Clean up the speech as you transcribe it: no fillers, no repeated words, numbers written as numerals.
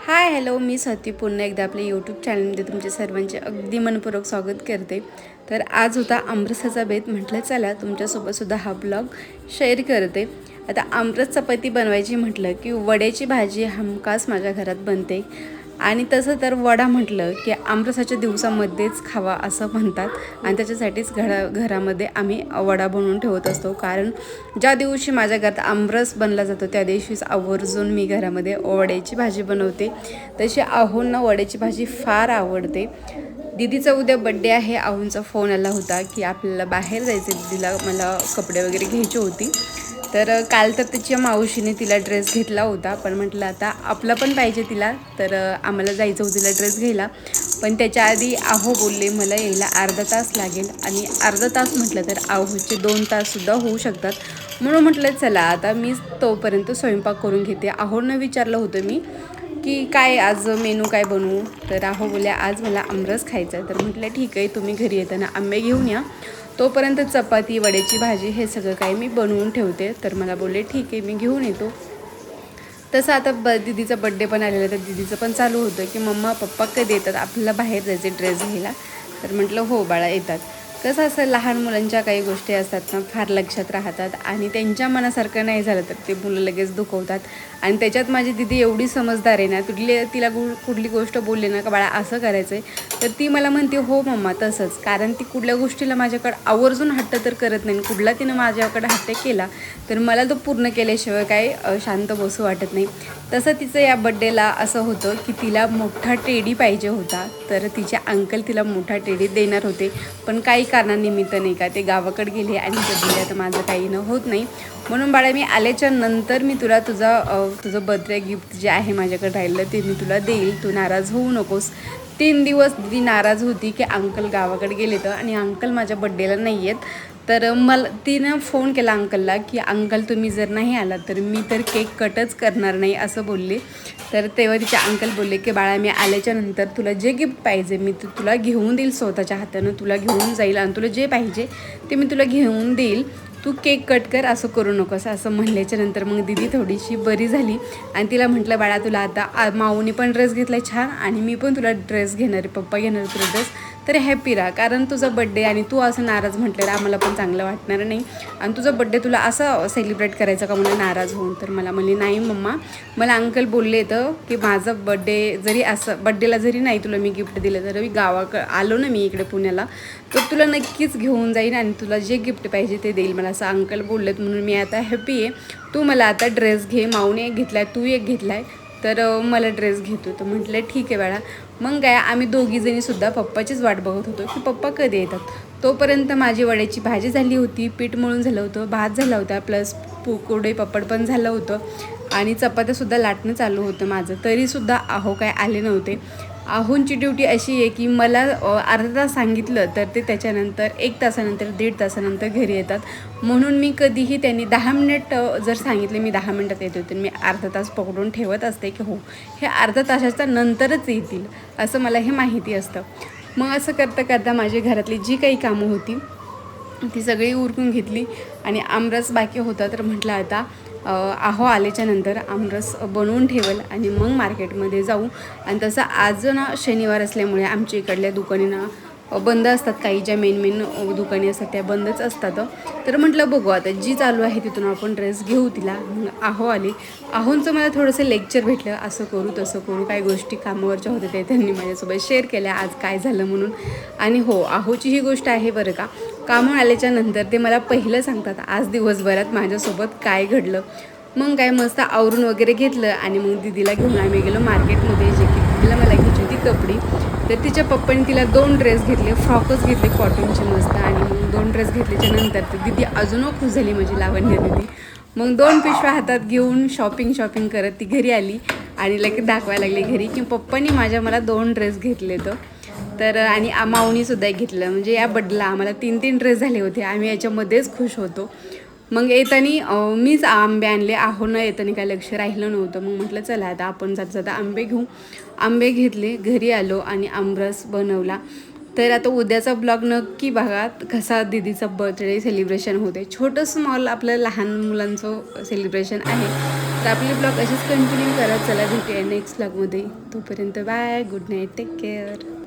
Hi hello, मी स्वाती पुन्हा एकदा आपल्या यूट्यूब चॅनलमध्ये तुमच्या सर्वांचे अगदी मनपूर्वक स्वागत करते. तर आज होता आमरसाचा बेत. म्हटलं चला तुमच्यासोबतसुद्धा हा ब्लॉग शेअर करते. आता आमरस चपाती बनवायची म्हटलं की वड्याची भाजी हमखास माझ्या घरात बनते. आणि तसं तर वडा म्हटलं की आमरसाच्या दिवसामध्येच खावा असं म्हणतात. आणि त्याच्यासाठीच घरामध्ये आम्ही वडा बनवून ठेवत असतो. कारण ज्या दिवशी माझ्या घरात आमरस बनला जातो त्या दिवशीच आवर्जून मी घरामध्ये वड्याची भाजी बनवते. तशी आहोंना वड्याची भाजी फार आवडते. दीदीचा उद्या बड्डे आहे. आहोंचा फोन आला होता की आपल्याला बाहेर जायचं, दीदीला मला कपडे वगैरे घ्यायची होती. तर काल तर तिच्या मावशीने तिला ड्रेस घेतला होता, पण म्हटलं आता आपला पण पाहिजे तिला, तर आम्हाला जायचं होतं तिला ड्रेस घ्यायला. पण त्याच्या आधी आहो बोलले मला यायला अर्धा तास लागेल. आणि अर्धा तास म्हटलं तर आहोचे 2 ताससुद्धा होऊ शकतात. म्हणून म्हटलं चला आता मी तोपर्यंत स्वयंपाक करून घेते. आहोनं विचारलं होतं मी की काय आज मेनू काय बनवू. तर आहो बोलल्या आज मला आमरस खायचा आहे. तर म्हटलं ठीक आहे, तुम्ही घरी येताना आंबे घेऊन या, तोपर्यंत चपाती वड्याची भाजी हे सगळं काही मी बनवून ठेवते. तर मला बोलले ठीक आहे मी घेऊन येतो. तसं आता दीदीचा बड्डे पण आलेला, तर दीदीचं पण चालू होतं की मम्मा पप्पा कधी येतात, आपल्याला बाहेर जायचे ड्रेस घ्यायला. तर म्हटलं हो बाळा येतात. कसं असं लहान मुलांच्या काही गोष्टी असतात ना फार लक्षात राहतात, आणि त्यांच्या मनासारखं नाही झालं तर ते मुलं लगेच दुखवतात. आणि त्याच्यात माझी दीदी एवढी समजदार आहे ना, तिला कुठली गोष्ट बोलली ना का बाळा असं करायचं आहे तर ती मला म्हणते हो मम्मा तसंच. कारण ती कुठल्या गोष्टीला माझ्याकडं आवर्जून हट्ट तर करत नाही. कुठला तिनं माझ्याकडं हट्ट केला तर मला तो पूर्ण केल्याशिवाय काय शांत बसू वाटत नाही. तसं तिचं या बड्डेला असं होतं की तिला मोठा टेडी पाहिजे होता. तर तिचे अंकल तिला मोठा टेडी देणार होते, पण काही कारणानिमित्त नाही का ते गावाकडे गेले आणि ते दिल्या तर माझं काही न होत नाही. म्हणून बाळा मी आल्याच्या नंतर मी तुला तुझं बर्थडे गिफ्ट जे आहे माझ्याकडे राहिलं ते मी तुला देईल, तू नाराज होऊ नकोस. 3 दिवस दीदी नाराज होती की अंकल गावाकडे गेले तर आणि अंकल माझ्या बड्डेला नाही आहेत. तर तिनं फोन केला अंकलला की अंकल तुम्ही जर नाही आलात तर मी तर केक कटच करणार नाही असं बोलले. तर तेव्हा तिचे अंकल बोलले की बाळा मी आल्याच्या नंतर तुला जे गिफ्ट पाहिजे मी तुला घेऊन देईल, स्वतःच्या हातानं तुला घेऊन जाईल आणि तुला जे पाहिजे ते मी तुला घेऊन देईल, तू केक कट कर, असं करू नकोस असं म्हणल्याच्या नंतर मग दीदी थोडीशी बरी झाली. आणि तिला म्हटलं बाळा तुला आता माऊनी पण ड्रेस घेतला आहे छान, आणि मी पण तुला ड्रेस घेणार आहे, पप्पा घेणार तुला ड्रेस, तर हॅपी राहा. कारण तुझा बड्डे आणि तू असं नाराज म्हटलं आम्हाला पण चांगलं वाटणार नाही. आणि तुझा बड्डे तुला असं सेलिब्रेट करायचं का मला नाराज होऊन. तर मला म्हणली नाही मम्मा, मला अंकल बोलले तर की माझा बड्डे जरी असं बड्डेला जरी नाही तुला मी गिफ्ट दिलं तर मी गावाकडे आलो ना मी इकडे पुण्याला तर तुला नक्कीच घेऊन जाईन आणि तुला जे गिफ्ट पाहिजे ते देईल मला, असं अंकल बोललेत. म्हणून मी आता हॅपी आहे. तू मला आता ड्रेस घे, माऊने एक घेतला आहे, तू एक घेतला आहे, तर मला ड्रेस घेतो. तर म्हटलं ठीक आहे बाळा. मग काय आम्ही दोघीजणीसुद्धा पप्पाचीच वाट बघत होतो की पप्पा कधी येतात. तोपर्यंत माझी वड्याची भाजी झाली होती, पीठ मळून झालं होतं, भात झाला होता, प्लस कुरडई पापड पण झालं होतं, आणि चपात्यासुद्धा लाटणं चालू होतं माझं. तरीसुद्धा आहो काय आले नव्हते. आहोंची ड्युटी अशी आहे की मला अर्धा तास सांगितलं तर ते त्याच्यानंतर 1 तासानंतर 1.5 तासानंतर घरी येतात. म्हणून मी कधीही त्यांनी 10 मिनिट जर सांगितले मी 10 मिनिटात येतो तर मी अर्धा तास पकडून ठेवत असते की हो हे अर्धा तासाच्या नंतरच येतील असं मला हे माहिती असतं. मग असं करता करता माझी घरातली जी काही कामं होती ती सगळी उरकून घेतली. आणि आमरस बाकी होता तर म्हटलं आता आहो आल्याच्या नंतर आमरस बनवून ठेवेल आणि मग मार्केटमध्ये जाऊ. आणि तसं आज ना शनिवार असल्यामुळे आमच्या इकडल्या दुकाने ना बंद असतात, काही ज्या मेन दुकाने असतात त्या बंदच असतात. तर म्हटलं बघू आता जी चालू आहे तिथून आपण ड्रेस घेऊ तिला. मग आहो आली. आहोंचं मला थोडंसं लेक्चर भेटलं, असं करू तसं करू, काही गोष्टी कामावरच्या होत्या त्या त्यांनी माझ्यासोबत शेअर केल्या आज काय झालं म्हणून. आणि हो आहोची ही गोष्ट आहे बरं का, कामं आल्याच्या नंतर ते मला पहिलं सांगतात आज दिवसभरात माझ्यासोबत काय घडलं. मग काय मस्त आवरून वगैरे घेतलं आणि मग दीदीला घेऊन आम्ही गेलो मार्केटमध्ये, जे की दीदीला मला घ्यायची होती कपडी. तर तिच्या पप्पाने तिला 2 ड्रेस घेतले, फ्रॉकच घेतले कॉटनचे मस्त. आणि मग 2 ड्रेस घेतल्याच्या नंतर तर दीदी अजून खुश झाली माझी लावण्य दीदी. मग 2 पिशव्या हातात घेऊन शॉपिंग करत ती घरी आली आणि लगेच दाखवायला लागली घरी की पप्पांनी मला 2 ड्रेस घेतले. तर आणि माऊनीसुद्धा घेतलं. म्हणजे या बड्डेला आम्हाला 3 ड्रेस झाले होते, आम्ही याच्यामध्येच खुश होतो. मग येताना मीच आंबे आणले, आहोनं येताना काय लक्ष राहिलं नव्हतं. मग म्हटलं चला आता आपण जाता आंबे घेऊ. आंबे घेतले, घरी आलो आणि आमरस बनवला. तर आता उद्याचा ब्लॉग नक्की बघा कसा दीदीचा बर्थडे सेलिब्रेशन होते. छोटं स्मॉल आपलं लहान मुलांचं सेलिब्रेशन आहे. तर आपले ब्लॉग असेच कंटिन्यू करत चला, भेटूया नेक्स्ट ब्लॉगमध्ये. तोपर्यंत bye, good night, take care.